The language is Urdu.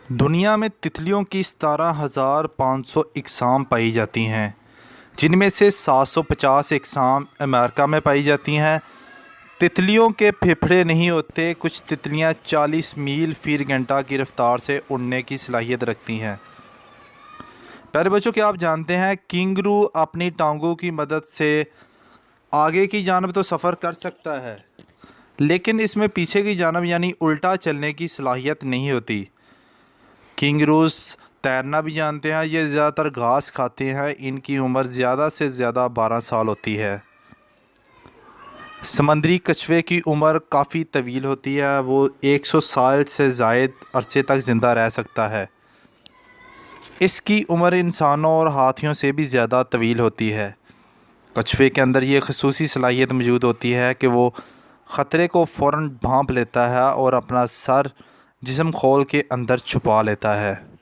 دنیا میں تتلیوں کی 17,500 اقسام پائی جاتی ہیں، جن میں سے 750 اقسام امریکہ میں پائی جاتی ہیں۔ تتلیوں کے پھیپھڑے نہیں ہوتے۔ کچھ تتلیاں 40 میل فی گھنٹہ کی رفتار سے اڑنے کی صلاحیت رکھتی ہیں۔ پیارے بچوں، کیا آپ جانتے ہیں کینگرو اپنی ٹانگوں کی مدد سے آگے کی جانب تو سفر کر سکتا ہے، لیکن اس میں پیچھے کی جانب یعنی الٹا چلنے کی صلاحیت نہیں ہوتی۔ کینگروز تیرنا بھی جانتے ہیں۔ یہ زیادہ تر گھاس کھاتے ہیں۔ ان کی عمر زیادہ سے زیادہ 12 سال ہوتی ہے۔ سمندری کچھوے کی عمر کافی طویل ہوتی ہے۔ وہ 100 سال سے زائد عرصے تک زندہ رہ سکتا ہے۔ اس کی عمر انسانوں اور ہاتھیوں سے بھی زیادہ طویل ہوتی ہے۔ کچھوے کے اندر یہ خصوصی صلاحیت موجود ہوتی ہے کہ وہ خطرے کو فوراً بھانپ لیتا ہے اور اپنا سر جسم خول کے اندر چھپا لیتا ہے۔